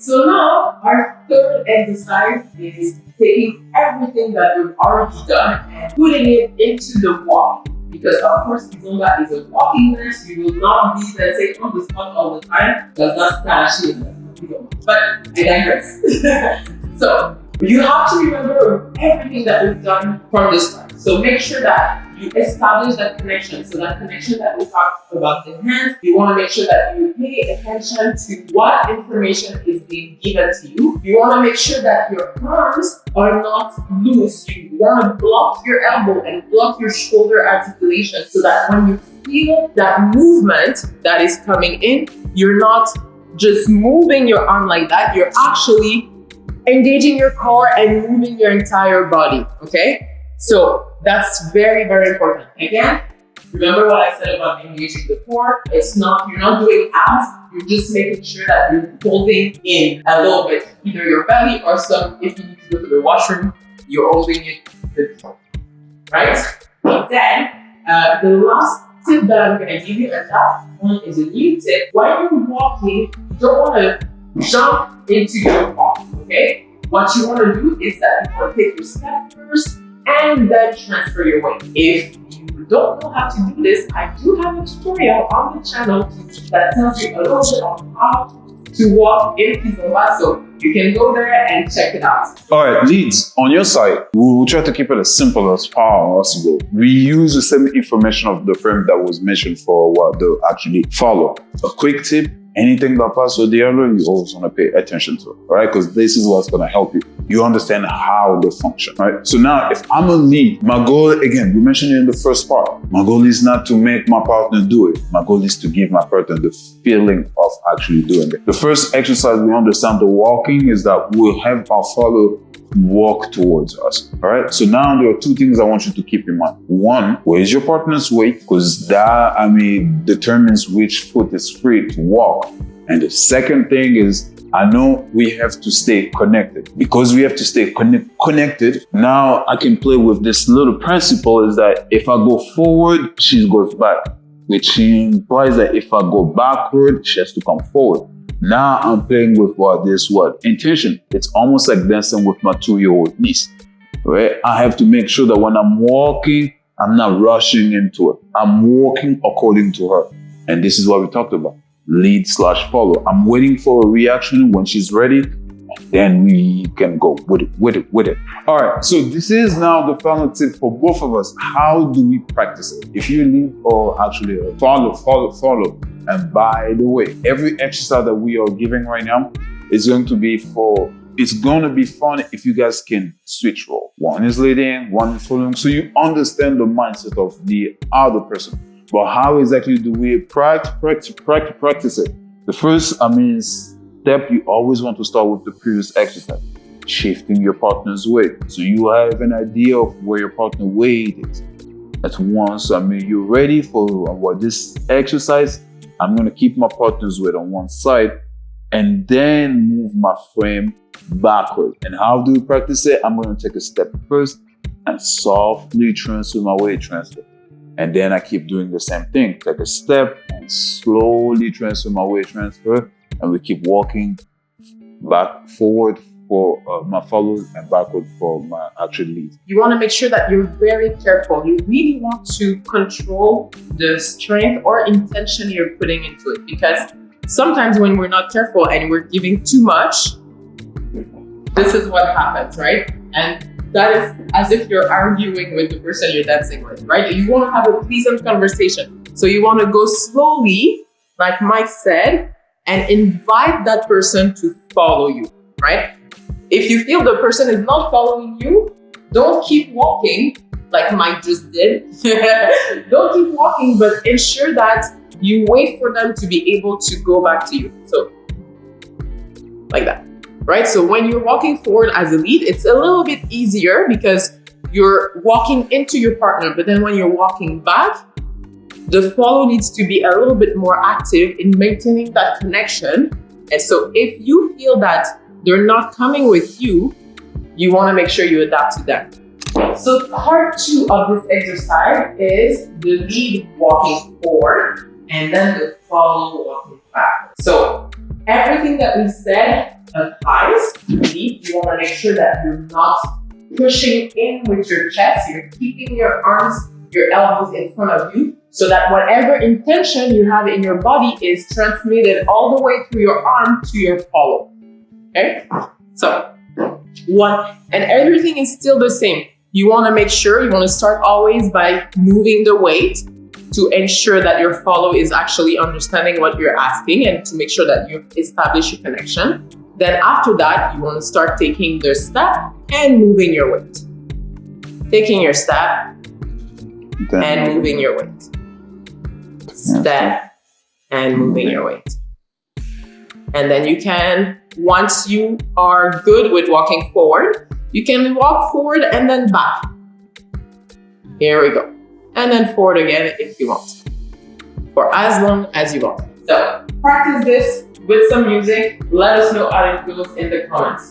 So now our third exercise is taking everything that we've already done and putting it into the walk. Because of course, Kizomba is a walking nurse. You will not be, let's say, on the spot all the time. That's not actually Kizomba. But I digress. So you have to remember everything that we've done from the start. So make sure that you establish that connection. So that connection that we talked about the hands, you want to make sure that you pay attention to what information is being given to you. You want to make sure that your arms are not loose. You want to block your elbow and block your shoulder articulation so that when you feel that movement that is coming in, you're not just moving your arm like that. You're actually engaging your core and moving your entire body, okay? So that's very, very important. Again, remember what I said about engaging the core. You're not doing abs, you're just making sure that you're holding in a little bit, either your belly or if you need to go to the washroom, you're holding it with the right? And then, the last tip that I'm gonna give you, and that one is a new tip. When you're walking, you don't wanna jump into your walk, okay? What you wanna do is that you wanna take your step first, and then transfer your weight. If you don't know how to do this, I do have a tutorial on the channel that tells you a little bit on how to walk in Kizomba, so you can go there and check it out. All right, leads, on your side, we'll try to keep it as simple as possible. We use the same information of the frame that was mentioned for what they'll actually follow. A quick tip, anything that passes the other, you always want to pay attention to, all right? Because this is what's going to help you. You understand how they function, right? So now, if I'm a lead, my goal, again, we mentioned it in the first part, my goal is not to make my partner do it. My goal is to give my partner the feeling of actually doing it. The first exercise, we understand the walking, is that we'll have our follower walk towards us, all right? So now there are two things I want you to keep in mind. One, where is your partner's weight? Because that, determines which foot is free to walk. And the second thing is, I know we have to stay connected. Because we have to stay connected, now I can play with this little principle is that if I go forward, she goes back, which implies that if I go backward, she has to come forward. Now I'm playing with intention. It's almost like dancing with my 2-year-old niece, right? I have to make sure that when I'm walking, I'm not rushing into it. I'm walking according to her. And this is what we talked about. Lead/follow. I'm waiting for a reaction when she's ready, and then we can go with it. All right, so this is now the final tip for both of us. How do we practice it? If you lead or actually follow. And by the way, every exercise that we are giving right now is going to be it's going to be fun if you guys can switch role. One is leading, one is following, so you understand the mindset of the other person. But how exactly do we practice it? The first, step, you always want to start with the previous exercise, shifting your partner's weight. So you have an idea of where your partner's weight is. At once, you're ready for this exercise, I'm going to keep my partner's weight on one side and then move my frame backward. And how do we practice it? I'm going to take a step first and softly transfer my weight, And then I keep doing the same thing. Take a step and slowly transfer my weight, and we keep walking forward for my follow and backward for my actual lead. You want to make sure that you're very careful. You really want to control the strength or intention you're putting into it, because sometimes when we're not careful and we're giving too much, this is what happens, right? And that is as if you're arguing with the person you're dancing with, right? You want to have a pleasant conversation. So you want to go slowly, like Mike said, and invite that person to follow you, right? If you feel the person is not following you, don't keep walking like Mike just did. Don't keep walking, but ensure that you wait for them to be able to go back to you. So, like that. Right? So when you're walking forward as a lead, it's a little bit easier because you're walking into your partner. But then when you're walking back, the follow needs to be a little bit more active in maintaining that connection. And so if you feel that they're not coming with you, you want to make sure you adapt to them. So part 2 of this exercise is the lead walking forward and then the follow walking back. So everything that we said thighs, deep. You want to make sure that you're not pushing in with your chest. You're keeping your arms, your elbows in front of you so that whatever intention you have in your body is transmitted all the way through your arm to your follow. Okay? So, one, and everything is still the same. You want to make sure, you want to start always by moving the weight to ensure that your follow is actually understanding what you're asking and to make sure that you establish a connection. Then after that, you want to start taking the step and moving your weight. Taking your step and moving your weight. Step and moving your weight. And then you can, once you are good with walking forward, you can walk forward and then back. Here we go. And then forward again if you want. For as long as you want. So practice this with some music. Let us know how it goes in the comments.